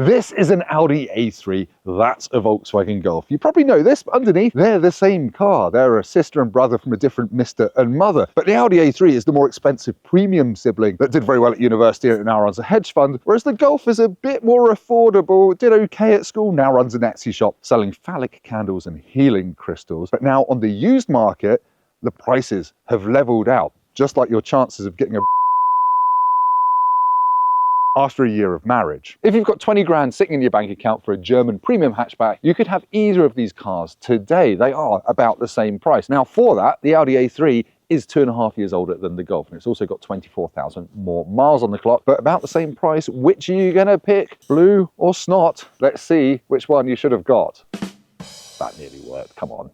This is an Audi A3, that's a Volkswagen Golf. You probably know this, but underneath, they're the same car. They're a sister and brother from a different Mr. and Mother. But the Audi A3 is the more expensive premium sibling that did very well at university and now runs a hedge fund, whereas the Golf is a bit more affordable, did okay at school, now runs an Etsy shop selling phallic candles and healing crystals. But now on the used market, the prices have leveled out, just like your chances of getting a after a year of marriage. If you've got 20 grand sitting in your bank account for a German premium hatchback, you could have either of these cars today. They are about the same price. Now for that, the Audi A3 is 2.5 years older than the Golf, and it's also got 24,000 more miles on the clock, but about the same price. Which are you gonna pick, blue or snot? Let's see which one you should have got. That nearly worked, come on.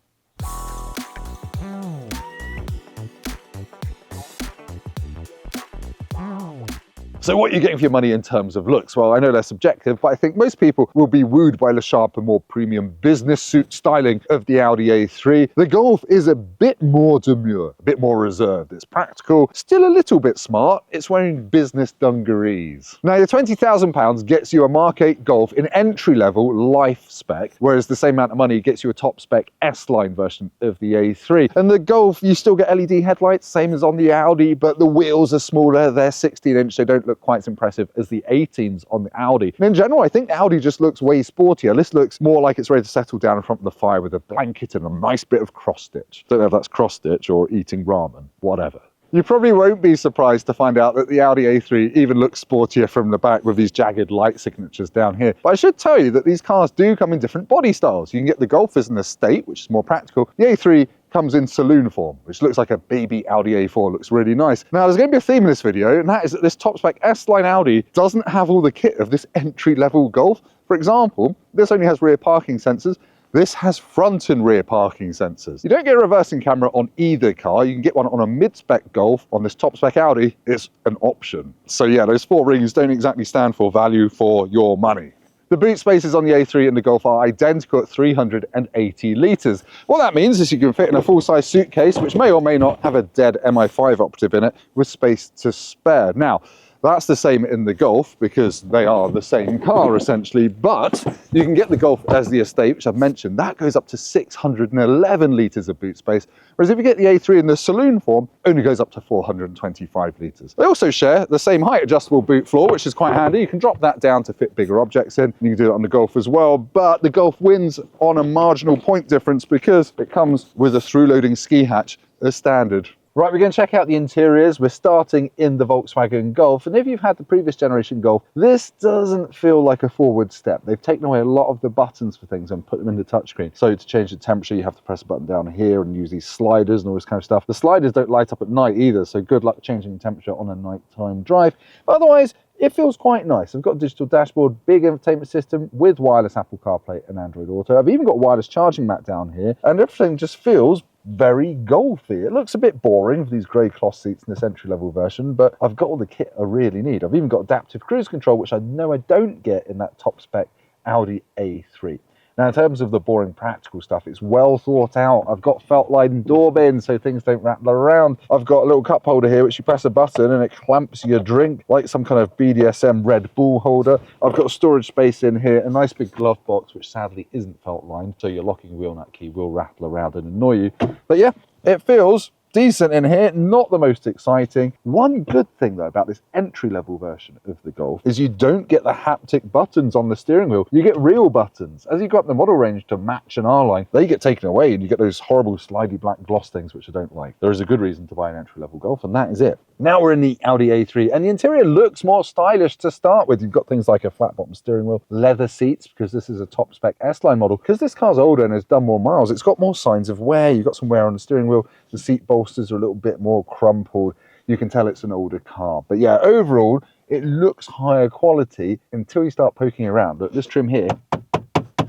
So what are you getting for your money in terms of looks? Well, I know they're subjective, but I think most people will be wooed by the sharper, more premium business suit styling of the Audi A3. The Golf is a bit more demure, a bit more reserved. It's practical, still a little bit smart. It's wearing business dungarees. Now, your £20,000 gets you a Mark 8 Golf in entry-level life spec, whereas the same amount of money gets you a top-spec S-Line version of the A3. And the Golf, you still get LED headlights, same as on the Audi, but the wheels are smaller. They're 16-inch. They don't look quite as impressive as the 18s on the Audi. And in general, I think the Audi just looks way sportier. This looks more like it's ready to settle down in front of the fire with a blanket and a nice bit of cross-stitch. Don't know if that's cross-stitch or eating ramen, whatever. You probably won't be surprised to find out that the Audi A3 even looks sportier from the back with these jagged light signatures down here. But I should tell you that these cars do come in different body styles. You can get the Golf as an estate, which is more practical. The A3 comes in saloon form, which looks like a baby Audi A4, looks really nice. Now, there's going to be a theme in this video, and that is that this top-spec S-Line Audi doesn't have all the kit of this entry-level Golf. For example, this only has rear parking sensors. This has front and rear parking sensors. You don't get a reversing camera on either car. You can get one on a mid-spec Golf. On this top-spec Audi, it's an option. So yeah, those 4 rings don't exactly stand for value for your money. The boot spaces on the A3 and the Golf are identical at 380 litres. What that means is you can fit in a full-size suitcase, which may or may not have a dead MI5 operative in it, with space to spare. Now, that's the same in the Golf because they are the same car essentially, but you can get the Golf as the estate, which I've mentioned. That goes up to 611 litres of boot space, whereas if you get the A3 in the saloon form, only goes up to 425 litres. They also share the same height adjustable boot floor, which is quite handy. You can drop that down to fit bigger objects in. You can do it on the Golf as well, but the Golf wins on a marginal point difference because it comes with a through-loading ski hatch as standard. Right, we're going to check out the interiors. We're starting in the Volkswagen Golf, and if you've had the previous generation Golf, this doesn't feel like a forward step. They've taken away a lot of the buttons for things and put them in the touchscreen. So to change the temperature, you have to press a button down here and use these sliders and all this kind of stuff. The sliders don't light up at night either, so good luck changing the temperature on a nighttime drive. But otherwise, it feels quite nice. I've got a digital dashboard, big infotainment system with wireless Apple CarPlay and Android Auto. I've even got a wireless charging mat down here, and everything just feels very Golfy. It looks a bit boring with these grey cloth seats in this entry-level version, but I've got all the kit I really need. I've even got adaptive cruise control, which I know I don't get in that top-spec Audi A3. Now, in terms of the boring practical stuff, it's well thought out. I've got felt-lined door bins so things don't rattle around. I've got a little cup holder here, which you press a button and it clamps your drink like some kind of BDSM Red Bull holder. I've got storage space in here, a nice big glove box, which sadly isn't felt-lined, so your locking wheel nut key will rattle around and annoy you. But yeah, it feels decent in here, not the most exciting. One good thing though about this entry-level version of the Golf is you don't get the haptic buttons on the steering wheel. You get real buttons. As you go up the model range to match an R-Line, they get taken away and you get those horrible slidey black gloss things, which I don't like. There is a good reason to buy an entry-level Golf, and that is it. Now we're in the Audi A3, and the interior looks more stylish to start with. You've got things like a flat bottom steering wheel, leather seats, because this is a top spec S-Line model. Because this car's older and has done more miles, it's got more signs of wear. You've got some wear on the steering wheel. The seat bolsters are a little bit more crumpled. You can tell it's an older car. But yeah, overall, it looks higher quality until you start poking around. Look, this trim here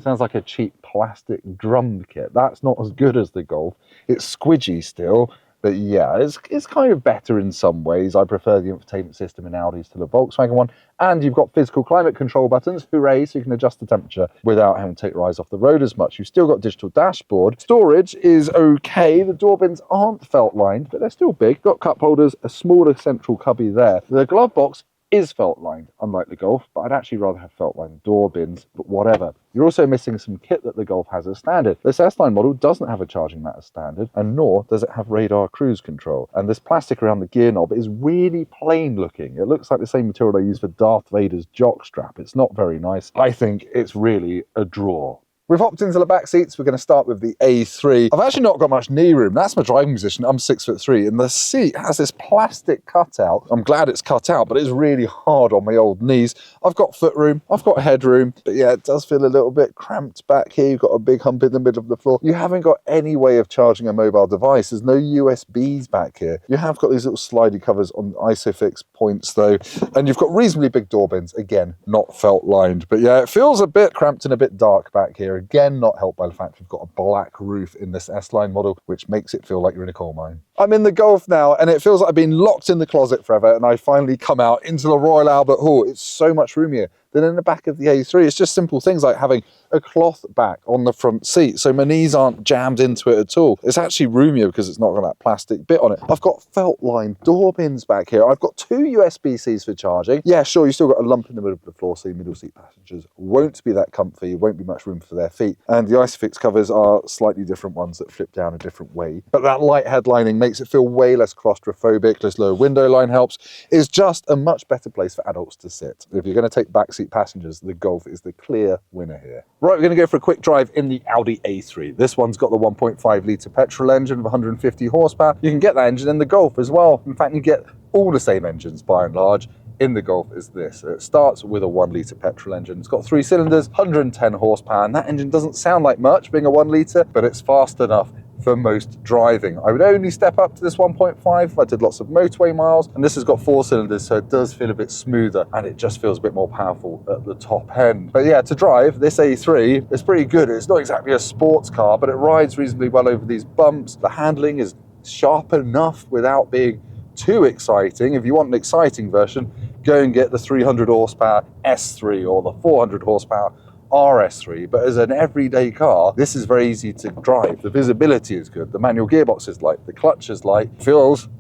sounds like a cheap plastic drum kit. That's not as good as the Golf. It's squidgy still. But yeah, it's kind of better in some ways. I prefer the infotainment system in Audis to the Volkswagen one. And you've got physical climate control buttons, hooray, so you can adjust the temperature without having to take your eyes off the road as much. You've still got digital dashboard. Storage is okay. The door bins aren't felt lined, but they're still big. Got cup holders, a smaller central cubby there. The glove box is felt lined, unlike the Golf, but I'd actually rather have felt lined door bins, but whatever. You're also missing some kit that the Golf has as standard. This S-Line model doesn't have a charging mat as standard, and nor does it have radar cruise control. And this plastic around the gear knob is really plain looking. It looks like the same material they use for Darth Vader's jock strap. It's not very nice. I think it's really a draw. We've hopped into the back seats. We're going to start with the A3. I've actually not got much knee room. That's my driving position. I'm 6'3", and the seat has this plastic cutout. I'm glad it's cut out, but it's really hard on my old knees. I've got foot room. I've got headroom. But yeah, it does feel a little bit cramped back here. You've got a big hump in the middle of the floor. You haven't got any way of charging a mobile device. There's no USBs back here. You have got these little slidey covers on ISOFIX points though, and you've got reasonably big door bins. Again, not felt lined. But yeah, it feels a bit cramped and a bit dark back here. Again, not helped by the fact we've got a black roof in this S-Line model, which makes it feel like you're in a coal mine. I'm in the Golf now, and it feels like I've been locked in the closet forever, and I finally come out into the Royal Albert Hall. It's so much roomier than in the back of the A3. It's just simple things like having a cloth back on the front seat, so my knees aren't jammed into it at all. It's actually roomier because it's not got that plastic bit on it. I've got felt-lined door bins back here. I've got 2 USB-Cs for charging. Yeah, sure, you still got a lump in the middle of the floor, so your middle seat passengers won't be that comfy. Won't be much room for their feet. And the ISOFIX covers are slightly different ones that flip down a different way. But that light headlining makes it feel way less claustrophobic. This lower window line helps. It's just a much better place for adults to sit. If you're going to take backseat passengers, the Golf is the clear winner here. Right, we're going to go for a quick drive in the Audi A3. This one's got the 1.5 litre petrol engine of 150 horsepower. You can get that engine in the Golf as well. In fact, you get all the same engines by and large in the Golf as this. It starts with a 1 litre petrol engine. It's got 3 cylinders, 110 horsepower, and that engine doesn't sound like much being a 1 litre, but it's fast enough for most driving. I would only step up to this 1.5 if I did lots of motorway miles, and this has got 4 cylinders, so it does feel a bit smoother, and it just feels a bit more powerful at the top end. But yeah, to drive, this A3 is pretty good. It's not exactly a sports car, but it rides reasonably well over these bumps. The handling is sharp enough without being too exciting. If you want an exciting version, go and get the 300 horsepower S3 or the 400 horsepower RS3, but as an everyday car, this is very easy to drive. The visibility is good, the manual gearbox is light, the clutch is light, feels,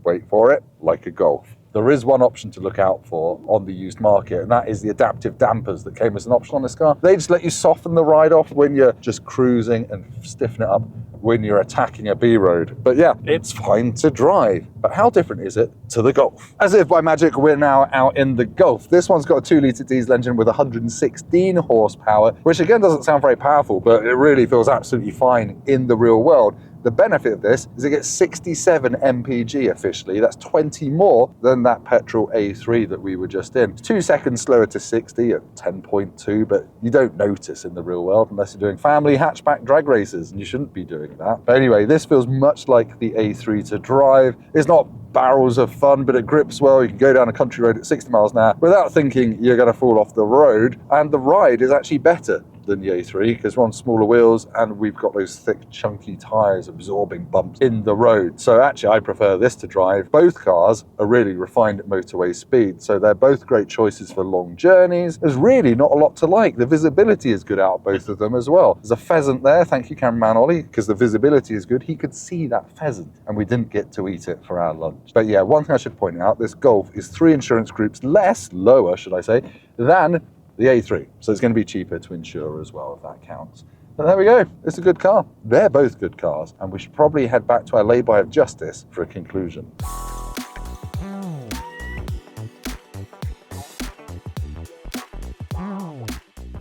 wait for it, like a Golf. There is one option to look out for on the used market, and that is the adaptive dampers that came as an option on this car. They just let you soften the ride off when you're just cruising and stiffen it up when you're attacking a B road. But yeah, it's fine to drive. But how different is it to the Golf? As if by magic, we're now out in the Golf. This one's got a 2 litre diesel engine with 116 horsepower, which again doesn't sound very powerful, but it really feels absolutely fine in the real world. The benefit of this is it gets 67 mpg officially. That's 20 more than that petrol A3 that we were just in. It's 2 seconds slower to 60 at 10.2, but you don't notice in the real world unless you're doing family hatchback drag races, and you shouldn't be doing that. But anyway, this feels much like the A3 to drive. It's not barrels of fun, but it grips well. You can go down a country road at 60 miles an hour without thinking you're going to fall off the road, and the ride is actually better than the A3 because we're on smaller wheels and we've got those thick chunky tyres absorbing bumps in the road. So actually I prefer this to drive. Both cars are really refined at motorway speed, so they're both great choices for long journeys. There's really not a lot to like. The visibility is good out of both of them as well. There's a pheasant there, thank you cameraman Ollie, because the visibility is good. He could see that pheasant and we didn't get to eat it for our lunch. But yeah, one thing I should point out, this Golf is 3 insurance groups lower should I say, than the A3, so it's going to be cheaper to insure as well, if that counts. But there we go, it's a good car. They're both good cars, and we should probably head back to our lay-by of justice for a conclusion.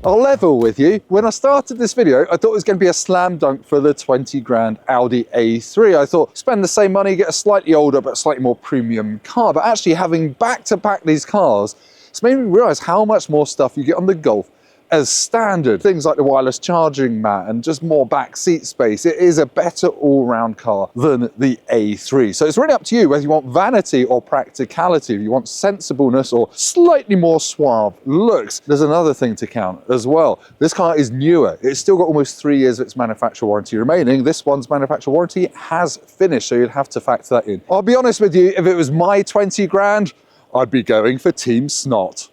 I'll level with you. When I started this video, I thought it was going to be a slam dunk for the 20 grand Audi A3. I thought, spend the same money, get a slightly older but slightly more premium car. But actually having back-to-back these cars, it's made me realize how much more stuff you get on the Golf as standard. Things like the wireless charging mat and just more back seat space. It is a better all-round car than the A3. So it's really up to you whether you want vanity or practicality, if you want sensibleness or slightly more suave looks. There's another thing to count as well. This car is newer. It's still got almost 3 years of its manufacturer warranty remaining. This one's manufacturer warranty has finished, so you'd have to factor that in. I'll be honest with you, if it was my 20 grand, I'd be going for Team Snot.